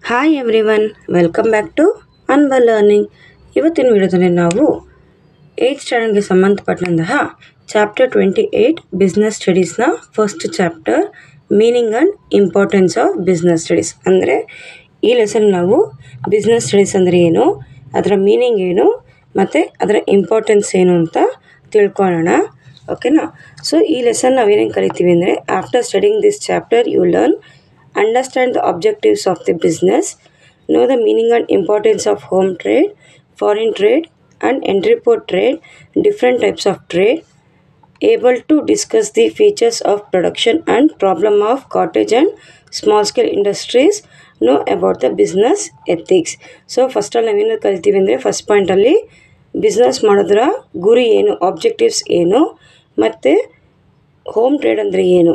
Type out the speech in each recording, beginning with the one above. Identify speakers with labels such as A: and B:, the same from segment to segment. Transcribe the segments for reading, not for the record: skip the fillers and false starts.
A: Hi everyone, welcome back to ಅನ್ಬಲ್ learning. ಇವತ್ತಿನ ವಿಡಿಯೋದಲ್ಲಿ ನಾವು 8th ಸ್ಟ್ಯಾಂಡರ್ಡ್ಗೆ ಸಂಬಂಧಪಟ್ಟಂತಹ ಚಾಪ್ಟರ್ 28 ಬಿಸ್ನೆಸ್ ಸ್ಟಡೀಸ್ನ first chapter meaning and importance of business studies. ಅಂದರೆ ಈ ಲೆಸನ್ ನಾವು ಬಿಸ್ನೆಸ್ ಸ್ಟಡೀಸ್ ಅಂದರೆ ಏನು, ಅದರ ಮೀನಿಂಗ್ ಏನು ಮತ್ತು ಅದರ ಇಂಪಾರ್ಟೆನ್ಸ್ ಏನು ಅಂತ ತಿಳ್ಕೊಳ್ಳೋಣ. ಓಕೆನಾ? ಸೊ ಈ ಲೆಸನ್ ನಾವೇನೇನು ಕರಿತೀವಿ ಅಂದರೆ, after studying this chapter you learn understand the objectives of the business, know the meaning and importance of home trade, foreign trade and entrepot trade, different types of trade, able to discuss the features of production and problem of cottage and small scale industries, know about the business ethics. So ಫಸ್ಟಲ್ಲಿ ನಾವೇನು ಕಲಿತೀವಿ ಅಂದರೆ, first ಪಾಯಿಂಟಲ್ಲಿ business ಮಾಡೋದ್ರ ಗುರಿ ಏನು, objectives ಏನು, ಮತ್ತು home trade ಅಂದರೆ ಏನು,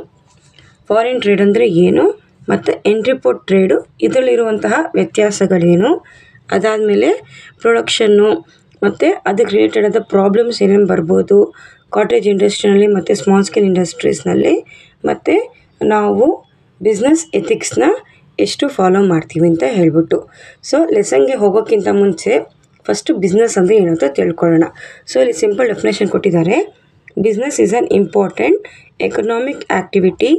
A: ಫಾರಿನ್ ಟ್ರೇಡ್ ಅಂದರೆ ಏನು, ಮತ್ತು ಎಂಟ್ರಿಪೋರ್ಟ್ ಟ್ರೇಡು ಇದರಲ್ಲಿರುವಂತಹ ವ್ಯತ್ಯಾಸಗಳೇನು, ಅದಾದಮೇಲೆ ಪ್ರೊಡಕ್ಷನ್ನು ಮತ್ತು ಅದಕ್ಕೆ ರಿಲೇಟೆಡ್ ಆದ ಪ್ರಾಬ್ಲಮ್ಸ್ ಏನೇನು ಬರ್ಬೋದು ಕಾಟೇಜ್ ಇಂಡಸ್ಟ್ರಿನಲ್ಲಿ ಮತ್ತು ಸ್ಮಾಲ್ ಸ್ಕೇಲ್ ಇಂಡಸ್ಟ್ರೀಸ್ನಲ್ಲಿ, ಮತ್ತು ನಾವು ಬಿಸ್ನೆಸ್ ಎಥಿಕ್ಸ್ನ ಎಷ್ಟು ಫಾಲೋ ಮಾಡ್ತೀವಿ ಅಂತ ಹೇಳ್ಬಿಟ್ಟು. ಸೊ ಲೆಸನ್ಗೆ ಹೋಗೋಕ್ಕಿಂತ ಮುಂಚೆ ಫಸ್ಟು ಬಿಸ್ನೆಸ್ ಅಂದರೆ ಏನು ಅಂತ ತಿಳ್ಕೊಳ್ಳೋಣ. ಸೊ ಇಲ್ಲಿ ಸಿಂಪಲ್ ಡೆಫಿನೇಷನ್ ಕೊಟ್ಟಿದ್ದಾರೆ. Business is an important economic activity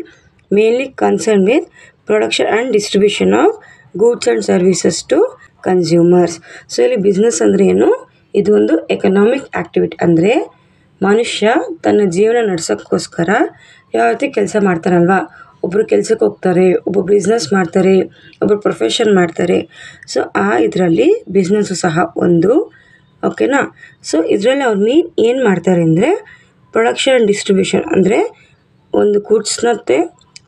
A: mainly concern with production and distribution of goods and services to consumers. So ಇಲ್ಲಿ ಬಿಸ್ನೆಸ್ ಅಂದರೆ ಏನು, ಇದು ಒಂದು ಎಕನಾಮಿಕ್ ಆ್ಯಕ್ಟಿವಿಟಿ. ಅಂದರೆ ಮನುಷ್ಯ ತನ್ನ ಜೀವನ ನಡೆಸೋಕ್ಕೋಸ್ಕರ ಯಾವ ರೀತಿ ಕೆಲಸ ಮಾಡ್ತಾರಲ್ವ, ಒಬ್ಬರು ಕೆಲ್ಸಕ್ಕೆ ಹೋಗ್ತಾರೆ, ಒಬ್ಬರು ಬಿಸ್ನೆಸ್ ಮಾಡ್ತಾರೆ, ಒಬ್ಬರು ಪ್ರೊಫೆಷನ್ ಮಾಡ್ತಾರೆ. ಸೊ ಇದರಲ್ಲಿ ಬಿಸ್ನೆಸ್ಸು ಸಹ ಒಂದು. ಓಕೆನಾ? ಸೊ ಇದರಲ್ಲಿ ಅವ್ರು ಏನು ಮಾಡ್ತಾರೆ ಅಂದರೆ, ಪ್ರೊಡಕ್ಷನ್ ಆ್ಯಂಡ್ ಡಿಸ್ಟ್ರಿಬ್ಯೂಷನ್ ಅಂದರೆ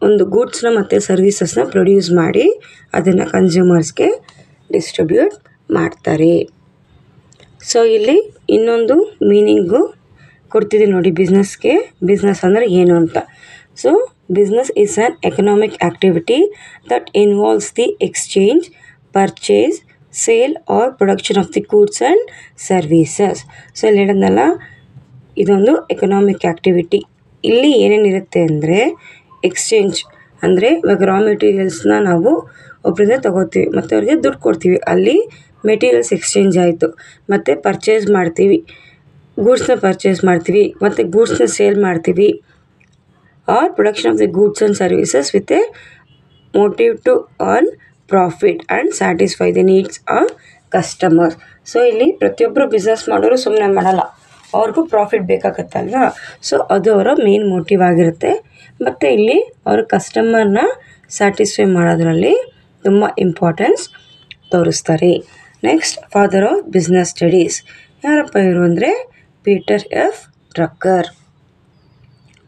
A: ಒಂದು ಗೂಡ್ಸ್ನ ಮತ್ತು ಸರ್ವೀಸಸ್ನ ಪ್ರೊಡ್ಯೂಸ್ ಮಾಡಿ ಅದನ್ನು ಕನ್ಸ್ಯೂಮರ್ಸ್ಗೆ ಡಿಸ್ಟ್ರಿಬ್ಯೂಟ್ ಮಾಡ್ತಾರೆ. ಸೊ ಇಲ್ಲಿ ಇನ್ನೊಂದು ಮೀನಿಂಗು ಕೊಡ್ತಿದ್ದೀನಿ ನೋಡಿ ಬಿಸ್ನೆಸ್ಗೆ. ಬಿಸ್ನೆಸ್ ಅಂದರೆ ಏನು ಅಂತ. So business is an economic activity that involves the exchange, purchase, sale or production of the goods and services. So ಇಲ್ಲಿ ಹೇಳಿದ್ನಲ್ಲ, ಇದೊಂದು ಎಕನಾಮಿಕ್ ಆ್ಯಕ್ಟಿವಿಟಿ. ಇಲ್ಲಿ ಏನೇನಿರುತ್ತೆ ಅಂದರೆ, ಎಕ್ಸ್ಚೇಂಜ್ ಅಂದರೆ ಇವಾಗ ರಾ ಮೆಟೀರಿಯಲ್ಸ್ನ ನಾವು ಒಬ್ಬರಿಂದ ತೊಗೋತೀವಿ ಮತ್ತು ಅವ್ರಿಗೆ ದುಡ್ಡು ಕೊಡ್ತೀವಿ, ಅಲ್ಲಿ ಮೆಟೀರಿಯಲ್ಸ್ ಎಕ್ಸ್ಚೇಂಜ್ ಆಯಿತು. ಮತ್ತು ಪರ್ಚೇಸ್ ಮಾಡ್ತೀವಿ, ಗೂಡ್ಸ್ನ ಪರ್ಚೇಸ್ ಮಾಡ್ತೀವಿ, ಮತ್ತು ಗೂಡ್ಸ್ನ ಸೇಲ್ ಮಾಡ್ತೀವಿ. Or production of the goods and services with a motive to earn profit and satisfy the needs of customers. So ಇಲ್ಲಿ ಪ್ರತಿಯೊಬ್ಬರು ಬಿಸ್ನೆಸ್ ಮಾಡೋರು ಸುಮ್ಮನೆ ಮಾಡಲ್ಲ, ಅವ್ರಿಗೂ ಪ್ರಾಫಿಟ್ ಬೇಕಾಗತ್ತಲ್ವಾ. ಸೊ ಅದು ಅವರ ಮೇನ್ ಮೋಟಿವ್ ಆಗಿರುತ್ತೆ. ಮತ್ತು ಇಲ್ಲಿ ಅವರು ಕಸ್ಟಮರ್ನ ಸ್ಯಾಟಿಸ್ಫೈ ಮಾಡೋದ್ರಲ್ಲಿ ತುಂಬ ಇಂಪಾರ್ಟೆನ್ಸ್ ತೋರಿಸ್ತಾರೆ. Next, father of business studies ಯಾರಪ್ಪ ಇವರು ಅಂದರೆ ಪೀಟರ್ ಎಫ್ ಡ್ರಕ್ಕರ್.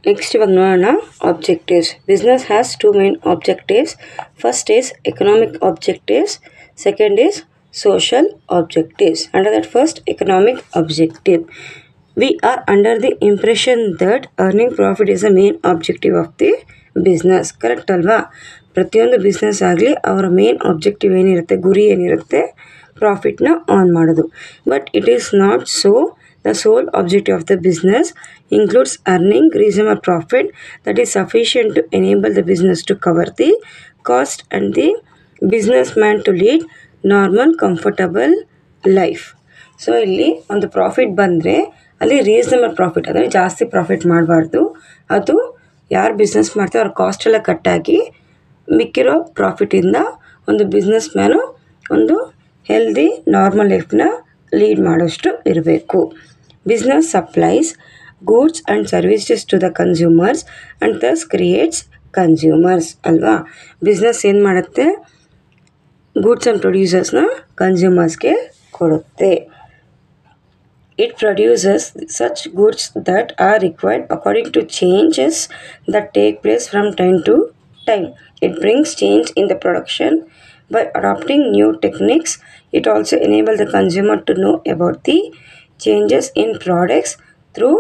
A: ನೆಕ್ಸ್ಟ್ ಇವಾಗ ನೋಡೋಣ objectives. Business has 2 main objectives. First is economic objectives, second is social objectives. Under that first economic objective, we are under the impression that earning profit is the main objective of the business. Correct ಅಲ್ವಾ? ಪ್ರತಿಯೊಂದು business ಆಗಲಿ ಅವರ main objective ಏನಿರುತ್ತೆ, ಗುರಿ ಏನಿರುತ್ತೆ, ಪ್ರಾಫಿಟ್ನ earn ಮಾಡೋದು. But it is not so. The sole objective of the business includes earning reasonable profit that is sufficient to enable the business to cover the cost and the businessman to lead normal comfortable life. So ಇಲ್ಲಿ ಒಂದು profit ಬಂದರೆ ಅಲ್ಲಿ reasonable profit, ಅಂದರೆ ಜಾಸ್ತಿ profit ಮಾಡಬಾರ್ದು. ಅದು ಯಾರು business ಮಾಡ್ತಾರೆ ಅವ್ರ ಕಾಸ್ಟ್ ಎಲ್ಲ ಕಟ್ಟಾಗಿ ಮಿಕ್ಕಿರೋ ಪ್ರಾಫಿಟಿಂದ ಒಂದು ಬಿಸ್ನೆಸ್ ಮ್ಯಾನು ಒಂದು ಹೆಲ್ದಿ ನಾರ್ಮಲ್ ಲೈಫ್ನ ಲೀಡ್ ಮಾಡೋಷ್ಟು ಇರಬೇಕು. Business supplies goods and services to the consumers and thus creates consumers ಅಲ್ವಾ. ಬಿಸ್ನೆಸ್ ಏನು ಮಾಡುತ್ತೆ, ಗೂಡ್ಸ್ ಆ್ಯಂಡ್ ಪ್ರೊಡ್ಯೂಸರ್ಸ್ನ ಕನ್ಸ್ಯೂಮರ್ಸ್ಗೆ ಕೊಡುತ್ತೆ. It produces such goods that are required according to changes that take place from time to time. It brings change in the production by adapting new techniques. It also enable the consumer to know about the changes in products through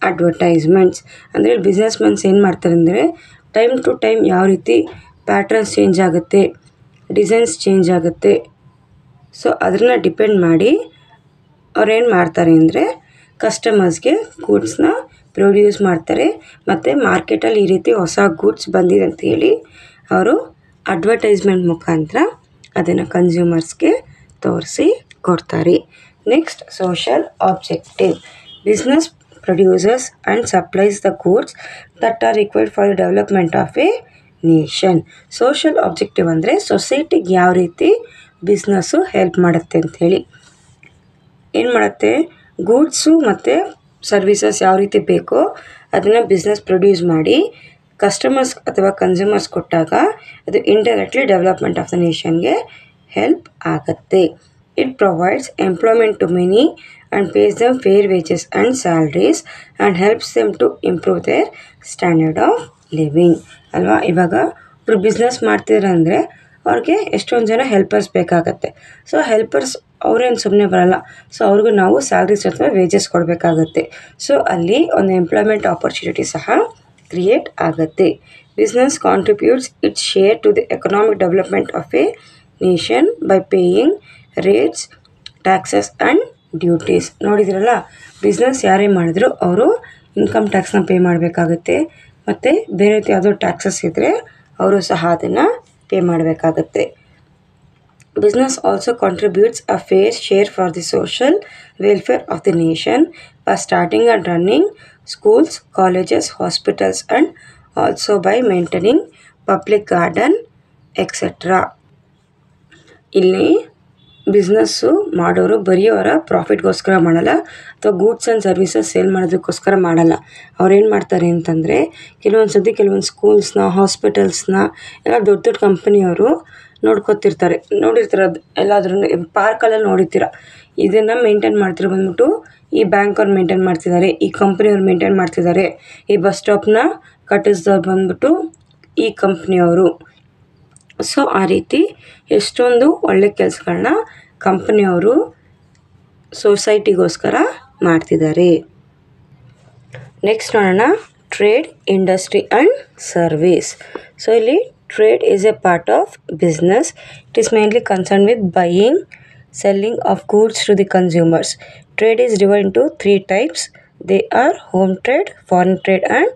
A: advertisements. ಅಂದರೆ business mans ಏನು ಮಾಡ್ತಾರೆ ಅಂದರೆ, time to time ಯಾವ ರೀತಿ patterns change ಆಗುತ್ತೆ, designs change ಆಗುತ್ತೆ. So ಅದನ್ನು depend ಮಾಡಿ ಅವ್ರೇನು ಮಾಡ್ತಾರೆ ಅಂದರೆ, ಕಸ್ಟಮರ್ಸ್ಗೆ ಗೂಡ್ಸ್ನ ಪ್ರೊಡ್ಯೂಸ್ ಮಾಡ್ತಾರೆ. ಮತ್ತು ಮಾರ್ಕೆಟಲ್ಲಿ ಈ ರೀತಿ ಹೊಸ ಗೂಡ್ಸ್ ಬಂದಿದೆ ಅಂತ ಹೇಳಿ ಅವರು ಅಡ್ವರ್ಟೈಸ್ಮೆಂಟ್ ಮುಖಾಂತರ ಅದನ್ನು ಕನ್ಸ್ಯೂಮರ್ಸ್ಗೆ ತೋರಿಸಿ ಕೊಡ್ತಾರೆ. Next social objective. Business produces and supplies the goods that are required for the development of a nation. Social objective ಅಂದರೆ ಸೊಸೈಟಿಗೆ ಯಾವ ರೀತಿ ಬಿಸ್ನೆಸ್ಸು ಹೆಲ್ಪ್ ಮಾಡುತ್ತೆ ಅಂಥೇಳಿ. ಏನು ಮಾಡುತ್ತೆ, ಗೂಡ್ಸು ಮತ್ತು ಸರ್ವಿಸಸ್ ಯಾವ ರೀತಿ ಬೇಕೋ ಅದನ್ನು ಬಿಸ್ನೆಸ್ ಪ್ರೊಡ್ಯೂಸ್ ಮಾಡಿ ಕಸ್ಟಮರ್ಸ್ ಅಥವಾ ಕನ್ಸ್ಯೂಮರ್ಸ್ ಕೊಟ್ಟಾಗ ಅದು ಇಂಡೈರೆಕ್ಟ್ಲಿ ಡೆವಲಪ್ಮೆಂಟ್ ಆಫ್ ದ ನೇಷನ್ಗೆ ಹೆಲ್ಪ್ ಆಗುತ್ತೆ. It provides employment to many and pays them fair wages and salaries and helps them to improve their standard of living ಅಲ್ವಾ. ಇವಾಗ ಒಬ್ರು ಬಿಸ್ನೆಸ್ ಮಾಡ್ತಿದ್ರೆ ಅವ್ರಿಗೆ ಎಷ್ಟೊಂದು ಜನ ಹೆಲ್ಪರ್ಸ್ ಬೇಕಾಗತ್ತೆ. ಸೊ ಹೆಲ್ಪರ್ಸ್ ಅವ್ರೇನು ಸುಮ್ಮನೆ ಬರಲ್ಲ. ಸೊ ಅವ್ರಿಗೂ ನಾವು ಸ್ಯಾಲ್ರೀಸ್ ಅಥವಾ ವೇಜಸ್ ಕೊಡಬೇಕಾಗತ್ತೆ. ಸೊ ಅಲ್ಲಿ ಒಂದು ಎಂಪ್ಲಾಯ್ಮೆಂಟ್ ಆಪರ್ಚುನಿಟಿ ಸಹ ಕ್ರಿಯೇಟ್ ಆಗುತ್ತೆ. Business contributes its share to the economic development of a nation by paying rates, taxes and duties. ನೋಡಿದ್ರಲ್ಲ, ಬಿಸ್ನೆಸ್ ಯಾರೇ ಮಾಡಿದ್ರು ಅವರು ಇನ್ಕಮ್ ಟ್ಯಾಕ್ಸ್ನ ಪೇ ಮಾಡಬೇಕಾಗುತ್ತೆ. ಮತ್ತು ಬೇರೆ ರೀತಿ ಯಾವುದೋ ಟ್ಯಾಕ್ಸಸ್ ಇದ್ದರೆ ಅವರು ಸಹ ಅದನ್ನು ಪೇ ಮಾಡಬೇಕಾಗತ್ತೆ. Business also contributes a fair share for the social welfare of the nation by starting and running schools, colleges, hospitals and also by maintaining public garden, etc. ಇಲ್ಲಿ ಬಿಸ್ನೆಸ್ಸು ಮಾಡೋರು ಬರೀ ಅವರ ಪ್ರಾಫಿಟ್ಗೋಸ್ಕರ ಮಾಡಲ್ಲ ಅಥವಾ ಗೂಡ್ಸ್ ಆ್ಯಂಡ್ ಸರ್ವಿಸಸ್ ಸೇಲ್ ಮಾಡೋದಕ್ಕೋಸ್ಕರ ಮಾಡಲ್ಲ. ಅವ್ರೇನು ಮಾಡ್ತಾರೆ ಅಂತಂದರೆ ಕೆಲವೊಂದು ಸ್ಕೂಲ್ಸ್ನ, ಹಾಸ್ಪಿಟಲ್ಸ್ನ ಎಲ್ಲ ದೊಡ್ಡ ದೊಡ್ಡ ಕಂಪನಿಯವರು ನೋಡ್ಕೊತಿರ್ತಾರೆ. ಅದು ಎಲ್ಲಾದ್ರೂ ಪಾರ್ಕಲ್ಲಿ ನೋಡಿರ್ತೀರ. ಇದನ್ನು ಮೇಂಟೈನ್ ಮಾಡ್ತಿರೋ ಬಂದ್ಬಿಟ್ಟು ಈ ಬ್ಯಾಂಕವ್ರು ಮೇಂಟೈನ್ ಮಾಡ್ತಿದ್ದಾರೆ, ಈ ಕಂಪ್ನಿಯವ್ರು ಮೇಂಟೈನ್ ಮಾಡ್ತಿದ್ದಾರೆ, ಈ ಬಸ್ ಸ್ಟಾಪ್ನ ಕಟ್ಟಿಸ್ದವ್ರು ಬಂದ್ಬಿಟ್ಟು ಈ ಕಂಪ್ನಿಯವರು. ಸೊ ಆ ರೀತಿ ಎಷ್ಟೊಂದು ಒಳ್ಳೆ ಕೆಲಸಗಳನ್ನ ಕಂಪ್ನಿಯವರು ಸೊಸೈಟಿಗೋಸ್ಕರ ಮಾಡ್ತಿದ್ದಾರೆ. ನೆಕ್ಸ್ಟ್ ನೋಡೋಣ, trade, industry and service. So ಇಲ್ಲಿ trade is a part of business. It is mainly concerned with buying, selling of goods to the consumers. Trade is divided into 3 types. They are home trade, foreign trade and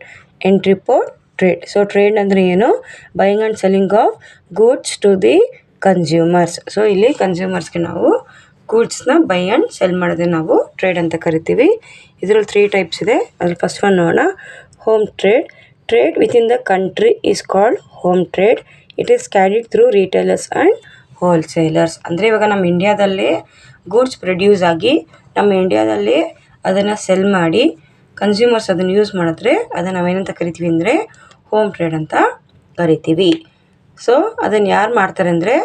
A: entrepot trade. So trade ಅಂದರೆ ಏನು, buying and selling of goods to the consumers. So ಇಲ್ಲಿ ಕನ್ಸ್ಯೂಮರ್ಸ್ಗೆ ನಾವು ಗೂಡ್ಸ್ನ by and sell ಮಾಡೋದೇ ನಾವು trade ಅಂತ ಕರಿತೀವಿ. ಇದರಲ್ಲಿ 3 types ಇದೆ. ಅದ್ರಲ್ಲಿ ಫಸ್ಟ್ ಒನ್ ನೋಡೋಣ, home trade. Trade within the country is called home trade. It is carried through retailers and wholesalers. ಅಂದರೆ ಇವಾಗ ನಮ್ಮ ಇಂಡಿಯಾದಲ್ಲೇ ಗೂಡ್ಸ್ ಪ್ರೊಡ್ಯೂಸ್ ಆಗಿ ನಮ್ಮ ಇಂಡಿಯಾದಲ್ಲೇ ಅದನ್ನು ಸೆಲ್ ಮಾಡಿ ಕನ್ಸ್ಯೂಮರ್ಸ್ ಅದನ್ನು ಯೂಸ್ ಮಾಡಿದ್ರೆ ಅದನ್ನು ನಾವೇನಂತ ಕರಿತೀವಿ ಅಂದರೆ ಹೋಮ್ ಟ್ರೇಡ್ ಅಂತ ಕರಿತೀವಿ. ಸೊ ಅದನ್ನು ಯಾರು ಮಾಡ್ತಾರೆ ಅಂದರೆ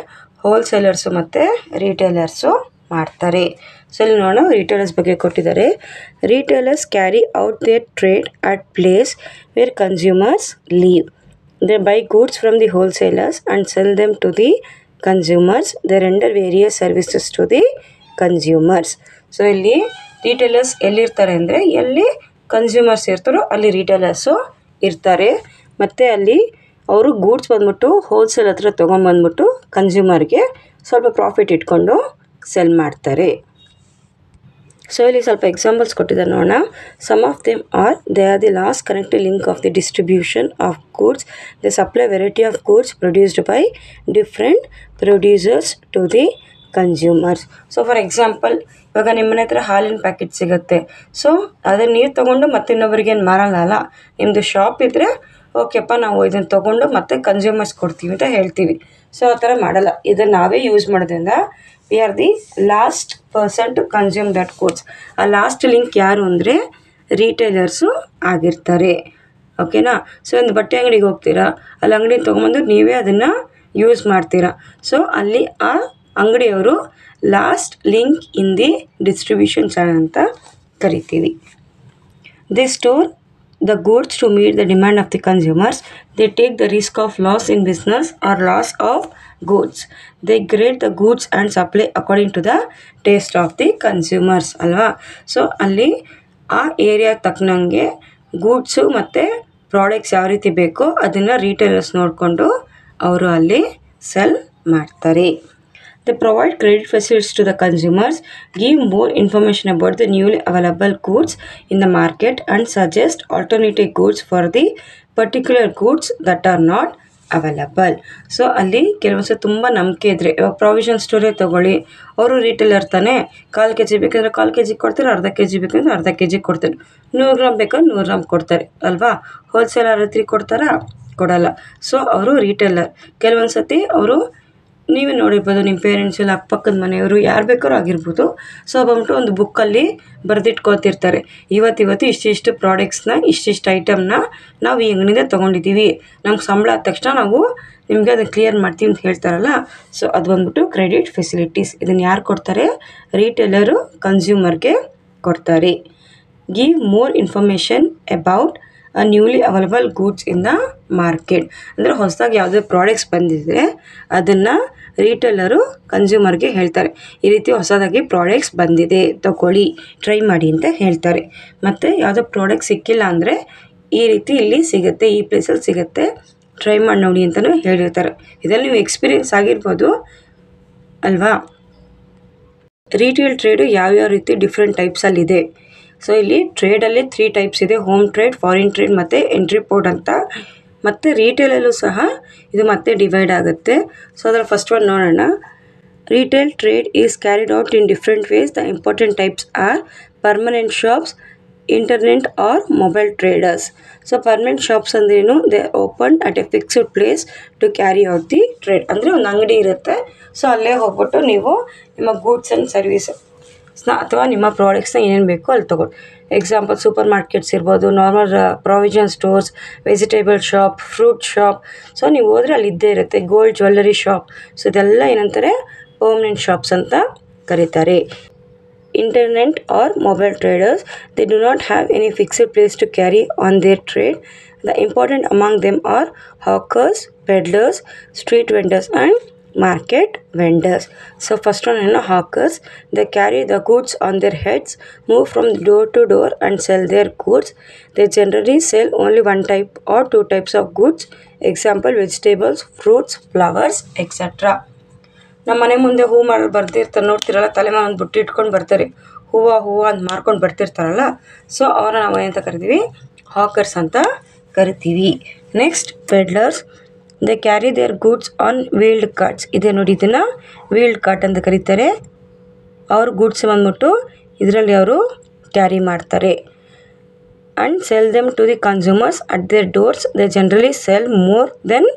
A: ಹೋಲ್ಸೇಲರ್ಸು ಮತ್ತು ರೀಟೇಲರ್ಸು ಮಾಡ್ತಾರೆ. ಸೊ ಇಲ್ಲಿ ನೋಡೋಣ, ರಿಟೇಲರ್ಸ್ ಬಗ್ಗೆ ಕೊಟ್ಟಿದ್ದಾರೆ. Retailers carry out their trade at place where consumers live. They buy goods from the wholesalers and sell them to the consumers. They render various services to the consumers. So ಇಲ್ಲಿ retailers ಎಲ್ಲಿರ್ತಾರೆ ಅಂದರೆ ಎಲ್ಲಿ consumers ಇರ್ತಾರೋ ಅಲ್ಲಿ retailers ಇರ್ತಾರೆ. ಮತ್ತು ಅಲ್ಲಿ ಅವರು ಗೂಡ್ಸ್ ಬಂದ್ಬಿಟ್ಟು ಹೋಲ್ಸೇಲ್ ಹತ್ರ ತೊಗೊಂಬಂದ್ಬಿಟ್ಟು ಕನ್ಸ್ಯೂಮರ್ಗೆ ಸ್ವಲ್ಪ ಪ್ರಾಫಿಟ್ ಇಟ್ಕೊಂಡು ಸೆಲ್ ಮಾಡ್ತಾರೆ. ಸೊ ಇಲ್ಲಿ ಸ್ವಲ್ಪ ಎಕ್ಸಾಂಪಲ್ಸ್ ಕೊಟ್ಟಿದ್ದಾರೆ ನೋಡೋಣ. Some of them are, they are the last connective link of the distribution of goods. They supply variety of goods produced by different producers to the consumers. So for example, ಇವಾಗ ನಿಮ್ಮನೆ ಹತ್ರ ಹಾಲಿನ packet ಸಿಗುತ್ತೆ. So ಅದನ್ನು ನೀವು ತೊಗೊಂಡು ಮತ್ತೆ ಇನ್ನೊಬ್ಬರಿಗೆ ಏನು ಮಾರಲ್ಲ. ನಿಮ್ಮದು ಶಾಪ್ ಇದ್ದರೆ ಓಕೆಪ್ಪ, ನಾವು ಇದನ್ನು ತೊಗೊಂಡು ಮತ್ತೆ ಕನ್ಸ್ಯೂಮರ್ಸ್ ಕೊಡ್ತೀವಿ ಅಂತ ಹೇಳ್ತೀವಿ. ಸೊ ಆ ಥರ ಮಾಡಲ್ಲ. ಇದನ್ನು ನಾವೇ ಯೂಸ್ ಮಾಡೋದ್ರಿಂದ we are the last person to consume that goods. ಆ ಲಾಸ್ಟ್ ಲಿಂಕ್ ಯಾರು ಅಂದರೆ ರಿಟೇಲರ್ಸು ಆಗಿರ್ತಾರೆ. ಓಕೆನಾ. ಸೊ ಒಂದು ಬಟ್ಟೆ ಅಂಗಡಿಗೆ ಹೋಗ್ತೀರಾ, ಅಲ್ಲಿ ಅಂಗಡಿ ತೊಗೊಂಬಂದು ನೀವೇ ಅದನ್ನು ಯೂಸ್ ಮಾಡ್ತೀರಾ. ಸೊ ಅಲ್ಲಿ ಆ ಅಂಗಡಿಯವರು last link in the distribution channel ಅಂತ ಕರಿತೀವಿ. They store the goods to meet the demand of the consumers. They take the risk of loss in business or loss of goods. They grade the goods and supply according to the taste of the consumers ಅಲ್ವಾ. So ಅಲ್ಲಿ ಆ area ತಕ್ಕನಂಗೆ goods ಮತ್ತು products ಯಾವ ರೀತಿ ಬೇಕೋ ಅದನ್ನು retailers ನೋಡಿಕೊಂಡು ಅವರು ಅಲ್ಲಿ ಸೆಲ್ ಮಾಡ್ತಾರೆ. They provide credit facilities to the consumers, give more information about the newly available goods in the market and suggest alternative goods for the particular goods that are not available. So ಅಲ್ಲಿ ಕೆಲವೊಂದ್ಸಲ ತುಂಬ ನಂಬಿಕೆ ಇದ್ದರೆ, ಇವಾಗ provision ಸ್ಟೋರೇ ತೊಗೊಳ್ಳಿ, ಅವರು retailer ತಾನೇ, 1/4 kg ಬೇಕಂದ್ರೆ 1/4 kg ಕೊಡ್ತಾರೆ, ಅರ್ಧ kg ಬೇಕಂದ್ರೆ ಅರ್ಧ kg ಕೊಡ್ತಾರೆ, 100 ಗ್ರಾಮ್ ಬೇಕಂದ್ರೆ 100 ಗ್ರಾಮ್ ಕೊಡ್ತಾರೆ ಅಲ್ವಾ. ಹೋಲ್ಸೇಲರ್ ಹತ್ರ ಕೊಡ್ತಾರಾ? ಕೊಡಲ್ಲ. ಸೊ ಅವರು ರಿಟೇಲರ್. ಕೆಲವೊಂದು ಸತಿ ಅವರು ನೀವೇ ನೋಡಿರ್ಬೋದು, ನಿಮ್ಮ ಪೇರೆಂಟ್ಸ್ ಇಲ್ಲ ಅಕ್ಕಪಕ್ಕದ ಮನೆಯವರು ಯಾರು ಬೇಕಾದ್ರೂ ಆಗಿರ್ಬೋದು. ಸೊ ಬಂದ್ಬಿಟ್ಟು ಒಂದು ಬುಕ್ಕಲ್ಲಿ ಬರೆದಿಟ್ಕೊತಿರ್ತಾರೆ, ಇವತ್ತು ಇಷ್ಟಿಷ್ಟು ಪ್ರಾಡಕ್ಟ್ಸ್ನ, ಇಷ್ಟಿಷ್ಟು ಐಟಮ್ನ ನಾವು ಈ ಅಂಗಡಿಯಿಂದ ತೊಗೊಂಡಿದ್ದೀವಿ, ನಮ್ಗೆ ಸಂಬಳ ಆದ ತಕ್ಷಣ ನಾವು ನಿಮಗೆ ಅದನ್ನು ಕ್ಲಿಯರ್ ಮಾಡ್ತೀವಿ ಅಂತ ಹೇಳ್ತಾರಲ್ಲ. ಸೊ ಅದು ಬಂದ್ಬಿಟ್ಟು ಕ್ರೆಡಿಟ್ ಫೆಸಿಲಿಟೀಸ್. ಇದನ್ನು ಯಾರು ಕೊಡ್ತಾರೆ? ರಿಟೇಲರು ಕನ್ಸ್ಯೂಮರ್ಗೆ ಕೊಡ್ತಾರೆ. Give more information about newly available goods in the market. ಅಂದರೆ ಹೊಸದಾಗಿ ಯಾವುದೇ ಪ್ರಾಡಕ್ಟ್ಸ್ ಬಂದಿದ್ರೆ ಅದನ್ನು ರಿಟೇಲರು ಕನ್ಸ್ಯೂಮರ್ಗೆ ಹೇಳ್ತಾರೆ, ಈ ರೀತಿ ಹೊಸದಾಗಿ ಪ್ರಾಡಕ್ಟ್ಸ್ ಬಂದಿದೆ, ತಗೊಳ್ಳಿ, ಟ್ರೈ ಮಾಡಿ ಅಂತ ಹೇಳ್ತಾರೆ. ಮತ್ತು ಯಾವುದೋ ಪ್ರಾಡಕ್ಟ್ ಸಿಕ್ಕಿಲ್ಲ ಅಂದರೆ ಈ ರೀತಿ ಇಲ್ಲಿ ಸಿಗುತ್ತೆ, ಈ ಪ್ಲೇಸಲ್ಲಿ ಸಿಗುತ್ತೆ, ಟ್ರೈ ಮಾಡಿ ನೋಡಿ ಅಂತಲೂ ಹೇಳಿರ್ತಾರೆ. ಇದರಲ್ಲಿ ನೀವು ಎಕ್ಸ್ಪೀರಿಯೆನ್ಸ್ ಆಗಿರ್ಬೋದು ಅಲ್ವಾ. ರಿಟೇಲ್ ಟ್ರೇಡು ಯಾವ್ಯಾವ ರೀತಿ ಡಿಫ್ರೆಂಟ್ ಟೈಪ್ಸಲ್ಲಿದೆ. ಸೊ ಇಲ್ಲಿ ಟ್ರೇಡಲ್ಲಿ 3 ಟೈಪ್ಸ್ ಇದೆ: ಹೋಮ್ ಟ್ರೇಡ್, ಫಾರಿನ್ ಟ್ರೇಡ್ ಮತ್ತು ಎಂಟ್ರಿ ಪೋರ್ಟ್ ಅಂತ. ಮತ್ತು ರಿಟೇಲಲ್ಲೂ ಸಹ ಇದು ಮತ್ತೆ ಡಿವೈಡ್ ಆಗುತ್ತೆ. ಸೊ ಅದರ ಫಸ್ಟ್ ಒನ್ ನೋಡೋಣ. Retail trade is carried out in different ways. The important types are permanent shops, internet or mobile traders. So permanent shops ಅಂದ್ರೇನು? They open at a fixed place to carry out the trade. ಅಂದರೆ ಒಂದು ಅಂಗಡಿ ಇರುತ್ತೆ, so ಅಲ್ಲೇ ಹೋಗ್ಬಿಟ್ಟು ನೀವು ನಿಮ್ಮ goods and service ಅಥವಾ ನಿಮ್ಮ ಪ್ರಾಡಕ್ಟ್ಸ್ನ ಏನೇನು ಬೇಕೋ ಅಲ್ಲಿ ತೊಗೊಳ್ಳಿ. ಎಕ್ಸಾಂಪಲ್ ಸೂಪರ್ ಮಾರ್ಕೆಟ್ಸ್ ಇರ್ಬೋದು, normal provision stores, vegetable shop, fruit shop. So ನೀವು ಹೋದರೆ ಅಲ್ಲಿ ಇದ್ದೇ ಇರುತ್ತೆ. Gold jewellery shop. ಸೊ ಇದೆಲ್ಲ ಏನಂತಾರೆ? ಪರ್ಮನೆಂಟ್ ಶಾಪ್ಸ್ ಅಂತ ಕರೀತಾರೆ. Internet or mobile traders, they do not have any fixed place to carry on their trade. The important among them are hawkers, peddlers, street vendors and market vendors. So first one is hawkers. They carry the goods on their heads, move from door to door and sell their goods. They generally sell only one type or 2 types of goods. Example, vegetables, fruits, flowers, etc. ನಮ್ಮ ಮನೆ ಮುಂದೆ ಹೂ ಮಾಡಿ ಬರ್ತಿರ್ತಾರೆ, ನೋಡ್ತಿರಲ್ಲ, ತಲೆ ಮೇಲೆ ಒಂದು ಬುಟ್ಟಿ ಇಟ್ಕೊಂಡು ಬರ್ತಾರೆ, ಹೂವು ಅಂತ ಮಾರ್ಕೊಂಡು ಬರ್ತಿರ್ತಾರಲ್ಲ. ಸೊ ಅವ್ರನ್ನ ನಾವು ಏನಂತ ಕರಿತೀವಿ? ಹಾಕರ್ಸ್ ಅಂತ ಕರಿತೀವಿ. Next peddlers. They carry their goods on wheeled carts. ಇದೆ ನೋಡಿ, ಇದನ್ನು ವೀಲ್ಡ್ ಕಾರ್ಟ್ ಅಂತ ಕರೀತಾರೆ. ಅವ್ರ ಗೂಡ್ಸ್ ಬಂದ್ಬಿಟ್ಟು ಇದರಲ್ಲಿ ಅವರು ಕ್ಯಾರಿ ಮಾಡ್ತಾರೆ. And sell them to the consumers at their doors. They generally sell more than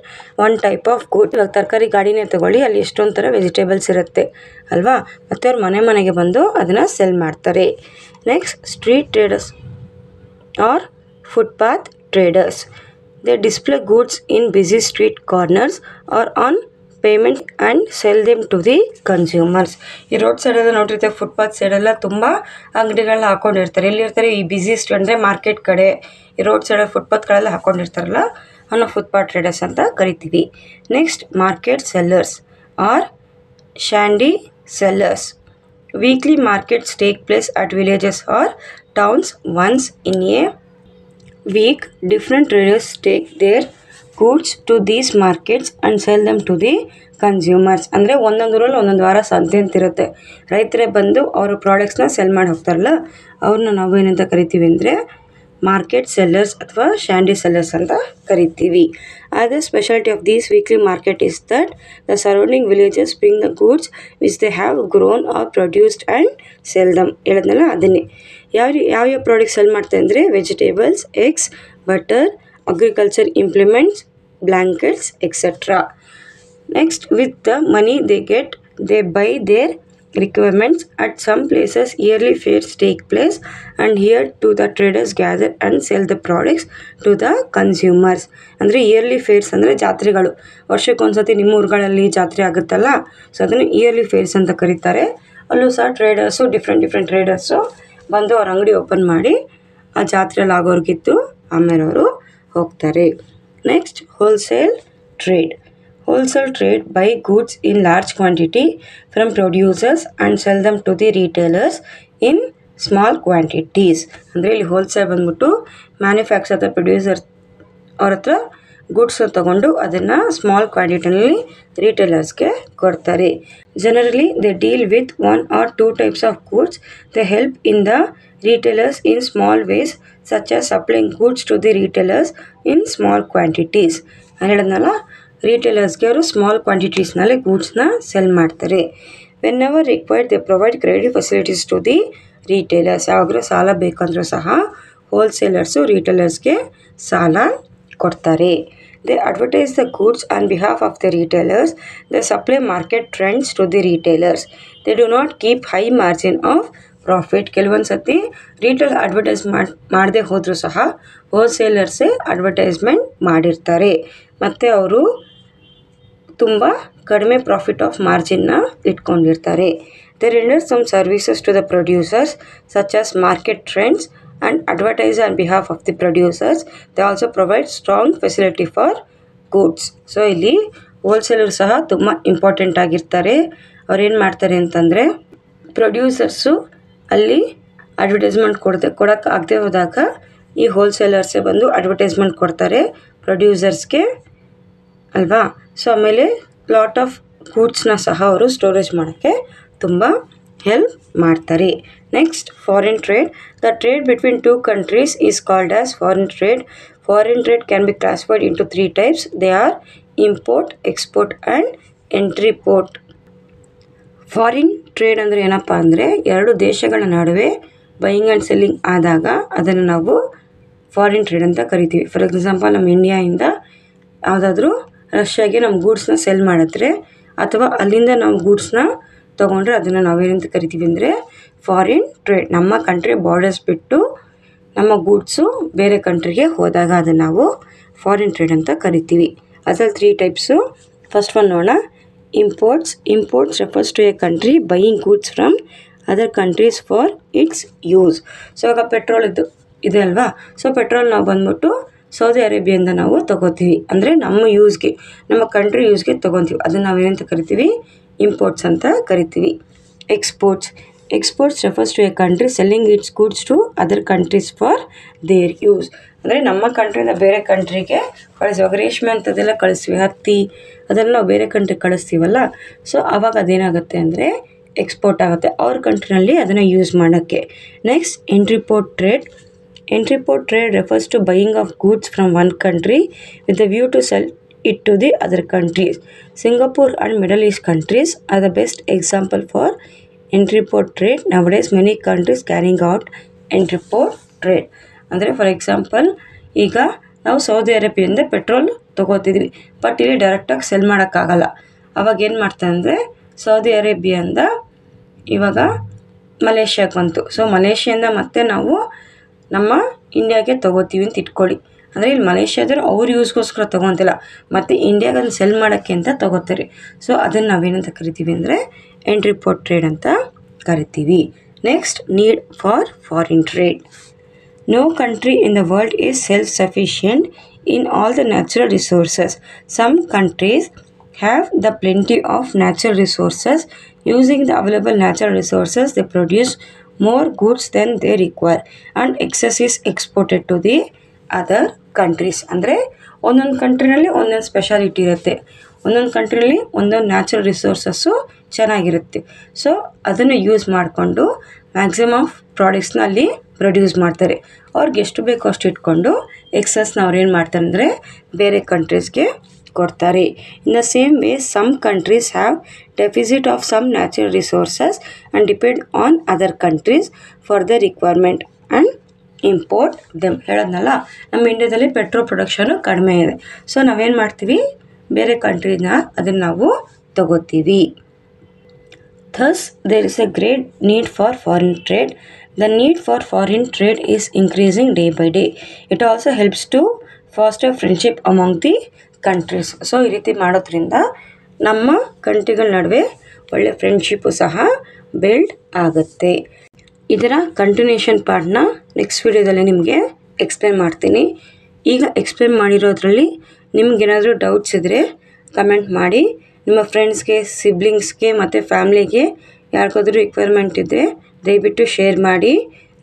A: 1 type of good. ಇವಾಗ ತರಕಾರಿ ಗಾಡಿನೇ ತಗೊಳ್ಳಿ, ಅಲ್ಲಿ ಎಷ್ಟೊಂದು ಥರ ವೆಜಿಟೇಬಲ್ಸ್ ಇರುತ್ತೆ ಅಲ್ವಾ. ಮತ್ತು ಅವ್ರು ಮನೆಗೆ ಬಂದು ಅದನ್ನು ಸೆಲ್ ಮಾಡ್ತಾರೆ. Next street traders or footpath traders. They display goods in busy street corners or on payment and sell them to the consumers. ಈ ರೋಡ್ ಸೈಡೆಲ್ಲ ನೋಡಿರ್ತೀವಿ, ಫುಟ್ಪಾತ್ ಸೈಡೆಲ್ಲ ತುಂಬ ಅಂಗಡಿಗಳನ್ನ ಹಾಕ್ಕೊಂಡಿರ್ತಾರೆ. ಎಲ್ಲಿರ್ತಾರೆ? ಈ ಬ್ಯುಸಿ ಸ್ಟ್ರೀಟ್ ಅಂದರೆ ಮಾರ್ಕೆಟ್ ಕಡೆ, ಈ ರೋಡ್ ಸೈಡಲ್ಲಿ ಫುಟ್ಪಾತ್ಗಳೆಲ್ಲ ಹಾಕ್ಕೊಂಡಿರ್ತಾರಲ್ಲ, ಅವನ್ನ ಫುಟ್ಪಾತ್ ಟ್ರೇಡರ್ಸ್ ಅಂತ ಕರಿತೀವಿ. Next market sellers or shandy sellers. Weekly markets take place at villages or towns. Once in a week, different traders take their goods to these markets and sell them to the consumers. ಅಂದರೆ ಒಂದೊಂದು ಊರಲ್ಲಿ ಒಂದೊಂದು ವಾರ ಸಂತೆ ಅಂತಿರುತ್ತೆ. ರೈತರೇ ಬಂದು ಅವರ ಪ್ರಾಡಕ್ಟ್ಸ್ನ ಸೆಲ್ ಮಾಡಿ ಹೋಗ್ತಾರಲ್ಲ, ಅವ್ರನ್ನ ನಾವು ಏನಂತ ಕರಿತೀವಿ ಅಂದರೆ ಮಾರ್ಕೆಟ್ ಸೆಲ್ಲರ್ಸ್ ಅಥವಾ ಶಾಂಡಿ ಸೆಲ್ಲರ್ಸ್ ಅಂತ ಕರಿತೀವಿ. Other speciality of these weekly market is that the surrounding villages bring the goods which they have grown or produced and sell them. ಹೇಳಿದ್ನಲ್ಲ ಅದನ್ನೇ. ಯಾವ ಪ್ರಾಡಕ್ಟ್ ಸೆಲ್ ಮಾಡ್ತಾರೆ ಅಂದರೆ vegetables, eggs, butter, agriculture implements, blankets, etcetera. Next with the money they get, they buy their requirements. At some places yearly fairs take place and here to the traders gather and sell the products to the consumers. ಅಂದರೆ yearly fairs ಅಂದರೆ ಜಾತ್ರೆಗಳು. ವರ್ಷಕ್ಕೊಂದ್ಸತಿ ನಿಮ್ಮ ಊರುಗಳಲ್ಲಿ ಜಾತ್ರೆ ಆಗುತ್ತಲ್ಲ, so ಅದನ್ನು yearly fairs ಅಂತ ಕರೀತಾರೆ. ಅಲ್ಲೂ ಸಹ ಟ್ರೇಡರ್ಸು ಡಿಫ್ರೆಂಟ್ ಟ್ರೇಡರ್ಸು ಬಂದು ಅವ್ರ ಅಂಗಡಿ ಓಪನ್ ಮಾಡಿ ಆ ಜಾತ್ರೆಯಲ್ಲಿ ಆಗೋರ್ಗಿದ್ದು ಆಮೇಲೆ ಅವರು ಹೋಗ್ತಾರೆ. Next wholesale trade. Wholesale trade buy goods in large quantity from producers and sell them to the retailers in small quantities. ಅಂದರೆ ಇಲ್ಲಿ ಹೋಲ್ಸೇಲ್ ಬಂದ್ಬಿಟ್ಟು ಮ್ಯಾನುಫ್ಯಾಕ್ಚರ್ ಅಥವಾ ಪ್ರೊಡ್ಯೂಸರ್ ಅವ್ರ ಹತ್ರ ಗೂಡ್ಸ್ ತಗೊಂಡು ಅದನ್ನು ಸ್ಮಾಲ್ ಕ್ವಾಂಟಿಟಿನಲ್ಲಿ ರಿಟೇಲರ್ಸ್ಗೆ ಕೊಡ್ತಾರೆ. Generally they deal with 1 or 2 types of goods. They help in the retailers in small ways such as supplying goods to the retailers in small quantities. ನಾನು ಹೇಳಿದ್ನಲ್ಲ, ರಿಟೇಲರ್ಸ್ಗೆ ಅವರು ಸ್ಮಾಲ್ ಕ್ವಾಂಟಿಟೀಸ್ನಲ್ಲಿ ಗೂಡ್ಸ್ನ ಸೆಲ್ ಮಾಡ್ತಾರೆ. Whenever required they provide credit facilities to the retailers. ಯಾವಾಗಲೂ ಸಾಲ ಬೇಕಂದ್ರೂ ಸಹ ಹೋಲ್ಸೇಲರ್ಸು ರಿಟೇಲರ್ಸ್ಗೆ ಸಾಲ ಕೊಡ್ತಾರೆ. They advertise the goods on behalf of the retailers. They supply market trends to the retailers. They do not keep high margin of profit. ಕೆಲವೊಂದು ಸತಿ retail advertise ಮಾಡದೆ ಹೋದರೂ ಸಹ ಹೋಲ್ಸೇಲರ್ಸೇ ಅಡ್ವರ್ಟೈಸ್ಮೆಂಟ್ ಮಾಡಿರ್ತಾರೆ ಮತ್ತು ಅವರು ತುಂಬ ಕಡಿಮೆ ಪ್ರಾಫಿಟ್ ಆಫ್ ಮಾರ್ಜಿನ್ನ ಇಟ್ಕೊಂಡಿರ್ತಾರೆ. They render some services to the producers such as market trends and advertise on behalf of the producers. They also provide strong facility for goods. So ಇಲ್ಲಿ ಹೋಲ್ಸೇಲರ್ ಸಹ ತುಂಬ ಇಂಪಾರ್ಟೆಂಟ್ ಆಗಿರ್ತಾರೆ. ಅವ್ರೇನು ಮಾಡ್ತಾರೆ ಅಂತಂದರೆ, ಪ್ರೊಡ್ಯೂಸರ್ಸು ಅಲ್ಲಿ ಅಡ್ವರ್ಟೈಸ್ಮೆಂಟ್ ಕೊಡೋಕ್ಕಾಗದೆ ಹೋದಾಗ ಈ ಹೋಲ್ಸೇಲರ್ಸೇ ಬಂದು ಅಡ್ವರ್ಟೈಸ್ಮೆಂಟ್ ಕೊಡ್ತಾರೆ ಪ್ರೊಡ್ಯೂಸರ್ಸ್ಗೆ ಅಲ್ವಾ. ಸೊ ಆಮೇಲೆ ಲಾಟ್ ಆಫ್ ಗೂಡ್ಸ್ನ ಸಹ ಅವರು ಸ್ಟೋರೇಜ್ ಮಾಡೋಕ್ಕೆ ತುಂಬ ಹೆಲ್ಪ್ ಮಾಡ್ತಾರೆ. Next, foreign trade. The trade between two countries is called as foreign trade. Foreign trade can be classified into 3 types. They are import, export and entrepot. Foreign trade ಅಂದರೆ ಏನಪ್ಪ ಅಂದರೆ, ಎರಡು ದೇಶಗಳ ನಡುವೆ ಬೈಯಿಂಗ್ ಆ್ಯಂಡ್ ಸೆಲ್ಲಿಂಗ್ ಆದಾಗ ಅದನ್ನು ನಾವು foreign trade ಅಂತ ಕರಿತೀವಿ. ಫಾರ್ ಎಕ್ಸಾಂಪಲ್, ನಮ್ಮ ಇಂಡಿಯಾಯಿಂದ ಯಾವುದಾದ್ರೂ ರಷ್ಯಾಗೆ ನಮ್ಮ ಗೂಡ್ಸ್ನ ಸೆಲ್ ಮಾಡಿದ್ರೆ ಅಥವಾ ಅಲ್ಲಿಂದ ನಾವು ಗೂಡ್ಸ್ನ ತೊಗೊಂಡ್ರೆ ಅದನ್ನು ನಾವೇನಂತ ಕರಿತೀವಿ ಅಂದರೆ ಫಾರಿನ್ ಟ್ರೇಡ್. ನಮ್ಮ ಕಂಟ್ರಿ ಬಾರ್ಡರ್ಸ್ ಬಿಟ್ಟು ನಮ್ಮ ಗೂಡ್ಸು ಬೇರೆ ಕಂಟ್ರಿಗೆ ಹೋದಾಗ ಅದನ್ನು ನಾವು ಫಾರಿನ್ ಟ್ರೇಡ್ ಅಂತ ಕರಿತೀವಿ. ಅದರಲ್ಲಿ 3 types. ಫಸ್ಟ್ ಒನ್ ನೋಡೋಣ, imports. Imports refers to a country buying goods from other countries for its use. So ಇವಾಗ ಪೆಟ್ರೋಲ್ ಇದೆ ಅಲ್ವಾ. ಸೊ ಪೆಟ್ರೋಲ್ ನಾವು ಬಂದ್ಬಿಟ್ಟು ಸೌದಿ ಅರೇಬಿಯಿಂದ ನಾವು ತೊಗೋತೀವಿ, ಅಂದರೆ ನಮ್ಮ ಯೂಸ್ಗೆ, ನಮ್ಮ ಕಂಟ್ರಿ ಯೂಸ್ಗೆ ತೊಗೊತೀವಿ. ಅದನ್ನು ನಾವೇನಂತ ಕರಿತೀವಿ, ಇಂಪೋರ್ಟ್ಸ್ ಅಂತ ಕರಿತೀವಿ. Exports. Exports refers to a country selling its goods to other countries for their use. ಅಂದರೆ ನಮ್ಮ ಕಂಟ್ರಿಯಿಂದ ಬೇರೆ ಕಂಟ್ರಿಗೆ ಕಳಿಸುವಾಗ ರೇಷ್ಮೆ ಅಂಥದ್ದೆಲ್ಲ ಕಳಿಸ್ತೀವಿ, ಹತ್ತಿ ಅದೆಲ್ಲ ನಾವು ಬೇರೆ ಕಂಟ್ರಿಗೆ ಕಳಿಸ್ತೀವಲ್ಲ. ಸೊ ಆವಾಗ ಅದೇನಾಗುತ್ತೆ ಅಂದರೆ ಎಕ್ಸ್ಪೋರ್ಟ್ ಆಗುತ್ತೆ ಅವ್ರ ಕಂಟ್ರಿನಲ್ಲಿ ಅದನ್ನು ಯೂಸ್ ಮಾಡೋಕ್ಕೆ. Next, entrepot trade. Entry-port trade refers to buying of goods from one country with a view to sell it to the other countries. Singapore and Middle East countries are the best example for entry-port trade. Nowadays, many countries carrying out entry-port trade. ಅಂದರೆ for example, ಈಗ ನಾವು Saudi ಅರೇಬಿಯಿಂದ petrol ತೊಗೋತಿದ್ವಿ, but ಇಲ್ಲಿ ಡೈರೆಕ್ಟಾಗಿ cell ಮಾಡೋಕ್ಕಾಗಲ್ಲ. ಅವಾಗ ಏನು ಮಾಡ್ತಾರೆ ಅಂದರೆ, ಸೌದಿ ಅರೇಬಿಯಿಂದ ಇವಾಗ ಮಲೇಷ್ಯಾಗೆ ಬಂತು. ಸೊ ಮಲೇಷ್ಯಾದಿಂದ ಮತ್ತೆ ನಾವು ನಮ್ಮ ಇಂಡಿಯಾಗೆ ತೊಗೋತೀವಿ ಅಂತ ಇಟ್ಕೊಳ್ಳಿ. ಅಂದರೆ ಇಲ್ಲಿ ಮಲೇಷ್ಯಾದವರು ಅವ್ರ ಯೂಸ್ಗೋಸ್ಕರ ತೊಗೊತಿಲ್ಲ, ಮತ್ತು ಇಂಡಿಯಾಗೆ ಅದನ್ನು ಸೆಲ್ ಮಾಡೋಕ್ಕೆ ಅಂತ ತೊಗೋತಾರೆ. ಸೊ ಅದನ್ನು ನಾವೇನಂತ ಕರಿತೀವಿ ಅಂದರೆ ಎಂಟ್ರಿಪೋರ್ಟ್ ಟ್ರೇಡ್ ಅಂತ ಕರಿತೀವಿ. Next, need for foreign trade. No country in the world is self-sufficient in all the natural resources. Some countries have the plenty of natural resources. Using the available natural resources, they produce more goods than they require, and excess is exported to the other countries. ಅಂದರೆ ಒಂದೊಂದು ಕಂಟ್ರಿನಲ್ಲಿ ಒಂದೊಂದು speciality ಇರುತ್ತೆ, ಒಂದೊಂದು ಕಂಟ್ರಿನಲ್ಲಿ ಒಂದೊಂದು natural resources ಚೆನ್ನಾಗಿರುತ್ತೆ. So ಅದನ್ನು use ಮಾಡಿಕೊಂಡು maximum ಪ್ರಾಡಕ್ಟ್ಸ್ನ ಅಲ್ಲಿ ಪ್ರೊಡ್ಯೂಸ್ ಮಾಡ್ತಾರೆ. ಅವ್ರಿಗೆ ಎಷ್ಟು ಬೇಕೋ ಅಷ್ಟು ಇಟ್ಕೊಂಡು ಎಕ್ಸಸ್ನ ಅವ್ರೇನು ಮಾಡ್ತಾರೆ ಅಂದರೆ ಬೇರೆ ಕಂಟ್ರೀಸ್ಗೆ ಕೊಡ್ತಾರೆ. In the same way, some countries have deficit of some natural resources and depend on other countries for the requirement and import them. ಹೇಳೋದ್ನಲ್ಲ, ನಮ್ಮ ಇಂಡಿಯಾದಲ್ಲಿ ಪೆಟ್ರೋಲ್ ಪ್ರೊಡಕ್ಷನು ಕಡಿಮೆ ಇದೆ. ಸೊ ನಾವೇನು ಮಾಡ್ತೀವಿ, ಬೇರೆ ಕಂಟ್ರಿನ ಅದನ್ನು ನಾವು ತಗೋತೀವಿ. Thus, there is a great need for foreign trade. The need for foreign trade is increasing day by day. It also helps to foster friendship among the countries. So ಈ ರೀತಿ ಮಾಡೋದ್ರಿಂದ ನಮ್ಮ ಕಂಟ್ರಿಗಳ ನಡುವೆ ಒಳ್ಳೆ ಫ್ರೆಂಡ್ಶಿಪ್ಪು ಸಹ ಬಿಲ್ಡ್ ಆಗುತ್ತೆ. ಇದರ continuation ಪಾರ್ಟ್ನ next ವಿಡಿಯೋದಲ್ಲಿ ನಿಮಗೆ ಎಕ್ಸ್ಪ್ಲೇನ್ ಮಾಡ್ತೀನಿ. ಈಗ ಎಕ್ಸ್ಪ್ಲೇನ್ ಮಾಡಿರೋದ್ರಲ್ಲಿ ನಿಮಗೇನಾದರೂ ಡೌಟ್ಸ್ ಇದ್ದರೆ ಕಮೆಂಟ್ ಮಾಡಿ. ನಿಮ್ಮ ಫ್ರೆಂಡ್ಸ್ಗೆ, ಸಿಬ್ಲಿಂಗ್ಸ್ಗೆ ಮತ್ತು ಫ್ಯಾಮ್ಲಿಗೆ ಯಾರಿಗಾದ್ರೂ ರಿಕ್ವೈರ್ಮೆಂಟ್ ಇದ್ದರೆ ದಯವಿಟ್ಟು ಶೇರ್ ಮಾಡಿ.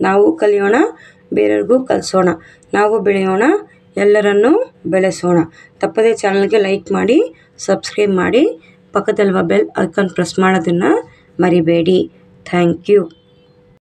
A: ನಾವು ಕಲಿಯೋಣ, ಬೇರೆಯವ್ರಿಗೂ ಕಲಿಸೋಣ, ನಾವು ಬೆಳೆಯೋಣ, ಎಲ್ಲರನ್ನೂ ಬೆಳೆಸೋಣ. ತಪ್ಪದೇ ಚಾನಲ್ಗೆ ಲೈಕ್ ಮಾಡಿ, ಸಬ್ಸ್ಕ್ರೈಬ್ ಮಾಡಿ, ಪಕ್ಕದಲ್ಲಿರುವ ಬೆಲ್ ಐಕಾನ್ ಪ್ರೆಸ್ ಮಾಡೋದನ್ನು ಮರಿಬೇಡಿ. Thank you.